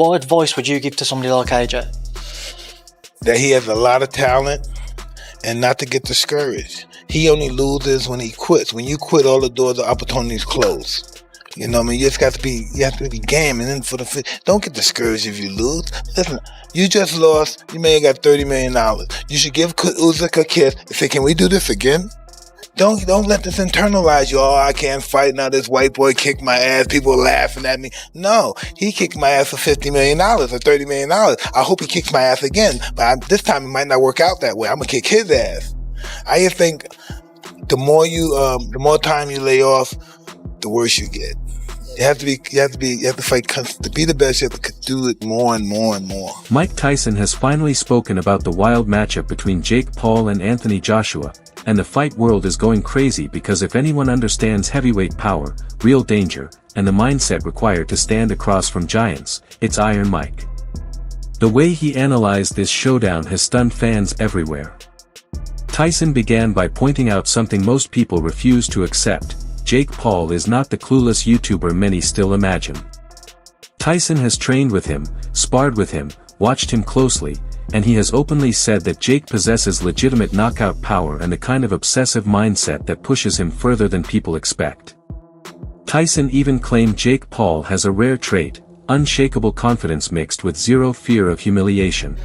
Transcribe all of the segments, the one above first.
What advice would you give to somebody like AJ? That he has a lot of talent and not to get discouraged. He only loses when he quits. When you quit, all the doors of opportunities close. You know what I mean? You have to be game, and then don't get discouraged if you lose. Listen, you just lost. You may have got $30 million. You should give Usyk a kiss and say, "Can we do this again?" Don't let this internalize you. Oh, I can't fight now. This white boy kicked my ass. People are laughing at me. No, he kicked my ass for $50 million or $30 million. I hope he kicks my ass again, but this time it might not work out that way. I'm gonna kick his ass. I just think the more time you lay off, the worse you get. You have to fight to be the best. You have to do it more and more and more. Mike Tyson has finally spoken about the wild matchup between Jake Paul and Anthony Joshua, and the fight world is going crazy because if anyone understands heavyweight power, real danger, and the mindset required to stand across from giants, it's Iron Mike. The way he analyzed this showdown has stunned fans everywhere. Tyson began by pointing out something most people refuse to accept: Jake Paul is not the clueless YouTuber many still imagine. Tyson has trained with him, sparred with him, watched him closely, and he has openly said that Jake possesses legitimate knockout power and a kind of obsessive mindset that pushes him further than people expect. Tyson even claimed Jake Paul has a rare trait: unshakable confidence mixed with zero fear of humiliation.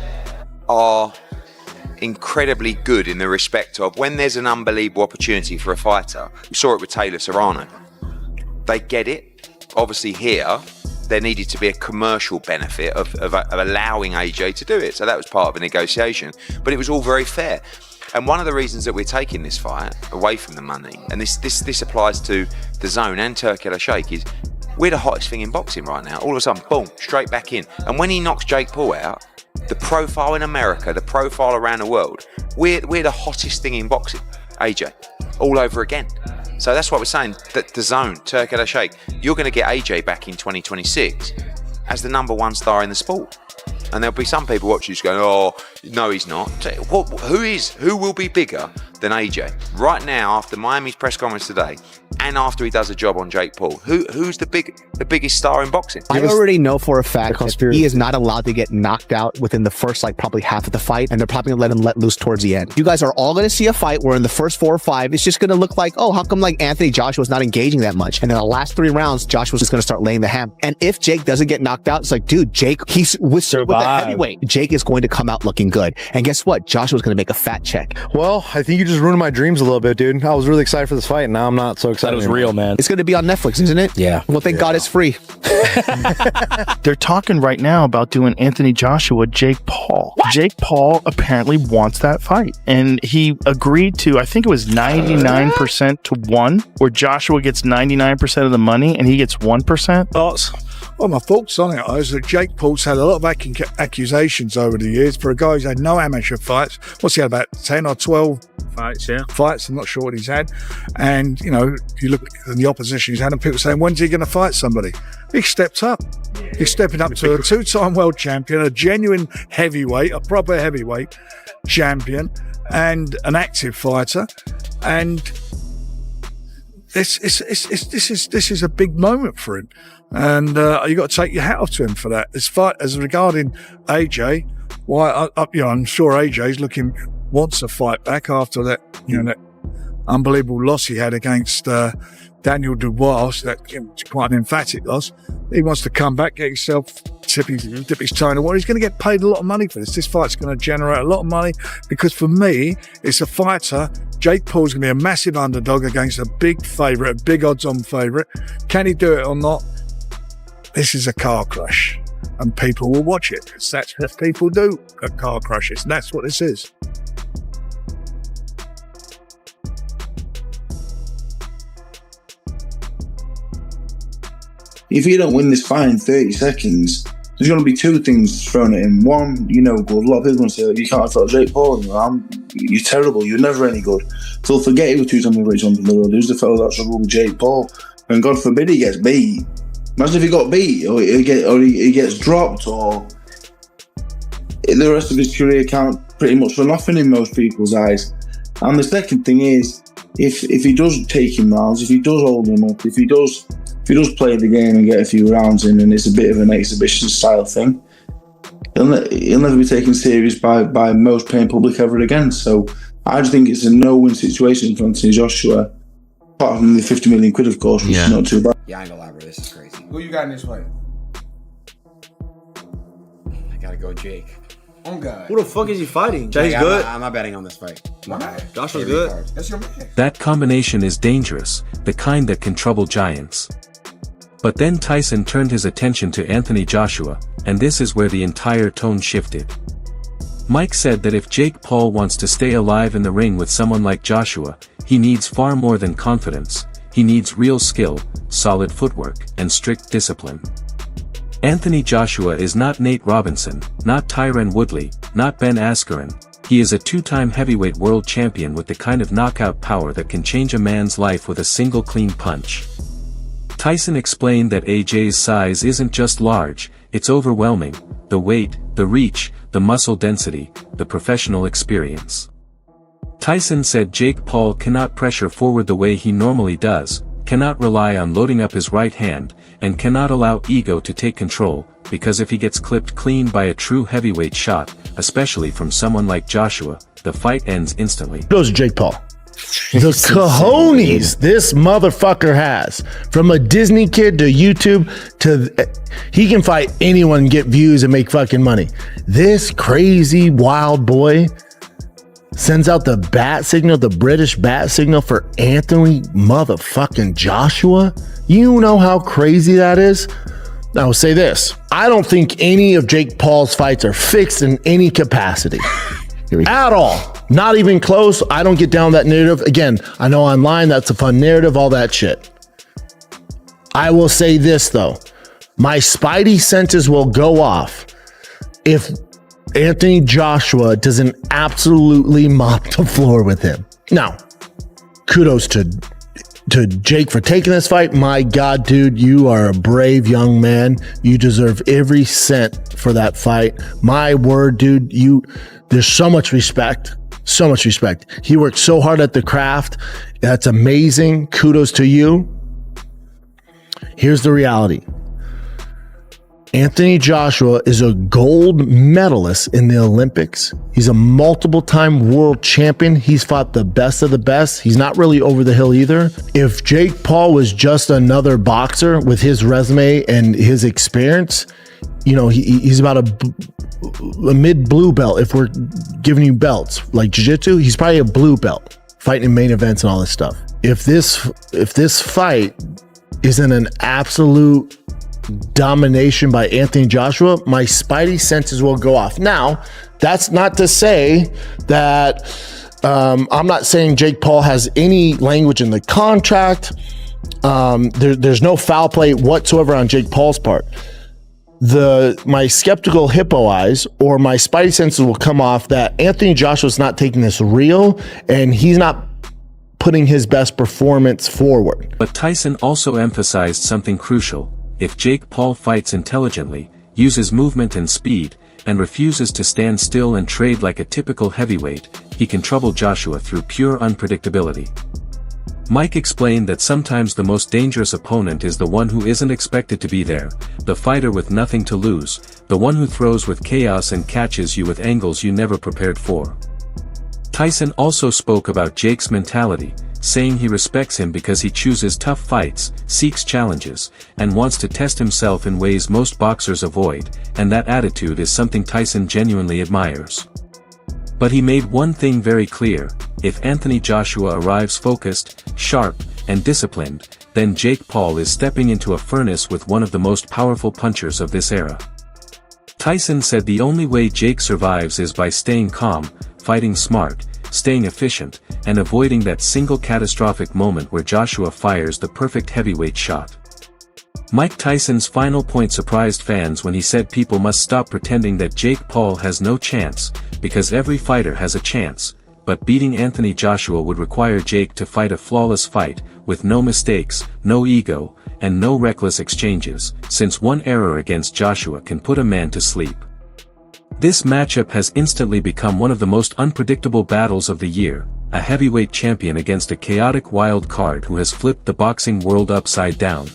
Are incredibly good in the respect of when there's an unbelievable opportunity for a fighter. We saw it with Taylor Serrano. They get it. Obviously here, there needed to be a commercial benefit of allowing AJ to do it. So that was part of a negotiation. But it was all very fair. And one of the reasons that we're taking this fight away from the money, and this applies to the Zone and Turkey al Sheikh, is we're the hottest thing in boxing right now. All of a sudden, boom, straight back in. And when he knocks Jake Paul out, the profile in America, the profile around the world, we're the hottest thing in boxing, AJ, all over again. So that's what we're saying, that the Zone, Turkey al Sheikh, you're going to get AJ back in 2026 as the #1 star in the sport. And there'll be some people watching just going, "Oh, no, he's not." Who will be bigger than AJ? Right now, after Miami's press conference today, and after he does a job on Jake Paul, who's the biggest star in boxing? I already know for a fact he is not allowed to get knocked out within the first, probably half of the fight, and they're probably going to let him let loose towards the end. You guys are all going to see a fight where in the first 4 or 5, it's just going to look like, oh, how come Anthony Joshua's not engaging that much? And then the last 3 rounds, Joshua's just going to start laying the ham. And if Jake doesn't get knocked out, it's like, dude, Jake, he's with the heavyweight. Jake is going to come out looking good. And guess what? Joshua's going to make a fat check. Well, I think you just ruined my dreams a little bit, dude. I was really excited for this fight, and now I'm not so excited. That was real, man. It's going to be on Netflix, isn't it? Yeah. Well, thank God it's free. They're talking right now about doing Anthony Joshua, Jake Paul. What? Jake Paul apparently wants that fight. And he agreed to, I think it was 99% to 1, where Joshua gets 99% of the money and he gets 1%. Well, my thoughts on it is that Jake Paul's had a lot of accusations over the years for a guy who's had no amateur fights. What's he had, about 10 or 12 fights? Yeah. Fights, I'm not sure what he's had. And, you look at the opposition he's had, and people saying, when's he going to fight somebody? He stepped up. He's stepping up to a 2-time world champion, a genuine heavyweight, a proper heavyweight champion, and an active fighter. And this is a big moment for him. And you got to take your hat off to him for that. As regarding AJ, I'm sure AJ's wants a fight back after that, that unbelievable loss he had against Daniel Dubois. That quite an emphatic loss. He wants to come back, get himself dip his toe in the water. He's going to get paid a lot of money for this. This fight's going to generate a lot of money because for me, it's a fighter. Jake Paul's going to be a massive underdog against a big favourite, a big odds-on favourite. Can he do it or not? This is a car crash, and people will watch it because that's what people do at car crashes. And that's what this is. If you don't win this fight in 30 seconds, there's going to be 2 things thrown at him. One, a lot of people are going to say, you can't afford Jake Paul. You're terrible. You're never any good. So forget he was 2-time great champion of the world. Who's the fellow that's struggled with Jake Paul? And God forbid he gets beat. Imagine if he got beat, or he gets dropped, or the rest of his career can't pretty much for nothing in most people's eyes. And the second thing is, if he does take him rounds, if he does hold him up, if he does if he does play the game and get a few rounds in, and it's a bit of an exhibition style thing, he'll never be taken serious by most paying public ever again. So I just think it's a no-win situation for Anthony Joshua. Apart from the 50 million quid, of course, which is not too bad. Yeah, I ain't gonna lie, bro. This is crazy. Who you got in this fight? I gotta go Jake. Oh God. Who the fuck is he fighting? Jay's good. I'm not betting on this fight. Joshua's good. That's your man. That combination is dangerous, the kind that can trouble giants. But then Tyson turned his attention to Anthony Joshua, and this is where the entire tone shifted. Mike said that if Jake Paul wants to stay alive in the ring with someone like Joshua, he needs far more than confidence, he needs real skill, solid footwork, and strict discipline. Anthony Joshua is not Nate Robinson, not Tyron Woodley, not Ben Askren. He is a two-time heavyweight world champion with the kind of knockout power that can change a man's life with a single clean punch. Tyson explained that AJ's size isn't just large, it's overwhelming, the weight, the reach, the muscle density, the professional experience. Tyson said Jake Paul cannot pressure forward the way he normally does, cannot rely on loading up his right hand, and cannot allow ego to take control, because if he gets clipped clean by a true heavyweight shot, especially from someone like Joshua, the fight ends instantly. Goes to Jake Paul. The cojones this motherfucker has, from a Disney kid to YouTube to he can fight anyone and get views and make fucking money. This crazy wild boy sends out the bat signal, the British bat signal for Anthony motherfucking Joshua. You know how crazy that is? I will say this. I don't think any of Jake Paul's fights are fixed in any capacity. At all. Not even close. I don't get down that narrative. Again, I know online that's a fun narrative, all that shit. I will say this though. My spidey senses will go off if Anthony Joshua doesn't absolutely mop the floor with him. Now, kudos to Jake for taking this fight. My God, dude, you are a brave young man. You deserve every cent for that fight. My word, dude, there's so much respect. So much respect. He worked so hard at the craft. That's amazing. Kudos to you. Here's the reality. Anthony Joshua is a gold medalist in the Olympics. He's a multiple-time world champion. He's fought the best of the best. He's not really over the hill either. If Jake Paul was just another boxer with his resume and his experience, you know, he's about a mid-blue belt. If we're giving you belts like jiu-jitsu, he's probably a blue belt, fighting in main events and all this stuff. If this fight isn't an absolute domination by Anthony Joshua, my spidey senses will go off. Now, that's not to say that I'm not saying Jake Paul has any language in the contract. There's no foul play whatsoever on Jake Paul's part. My skeptical hippo eyes or my spidey senses will come off that Anthony Joshua's not taking this real and he's not putting his best performance forward. But Tyson also emphasized something crucial. If Jake Paul fights intelligently, uses movement and speed, and refuses to stand still and trade like a typical heavyweight, he can trouble Joshua through pure unpredictability. Mike explained that sometimes the most dangerous opponent is the one who isn't expected to be there, the fighter with nothing to lose, the one who throws with chaos and catches you with angles you never prepared for. Tyson also spoke about Jake's mentality, saying he respects him because he chooses tough fights, seeks challenges, and wants to test himself in ways most boxers avoid, and that attitude is something Tyson genuinely admires. But he made one thing very clear: if Anthony Joshua arrives focused, sharp, and disciplined, then Jake Paul is stepping into a furnace with one of the most powerful punchers of this era. Tyson said the only way Jake survives is by staying calm, fighting smart, staying efficient, and avoiding that single catastrophic moment where Joshua fires the perfect heavyweight shot. Mike Tyson's final point surprised fans when he said people must stop pretending that Jake Paul has no chance, because every fighter has a chance, but beating Anthony Joshua would require Jake to fight a flawless fight, with no mistakes, no ego, and no reckless exchanges, since one error against Joshua can put a man to sleep. This matchup has instantly become one of the most unpredictable battles of the year, a heavyweight champion against a chaotic wild card who has flipped the boxing world upside down.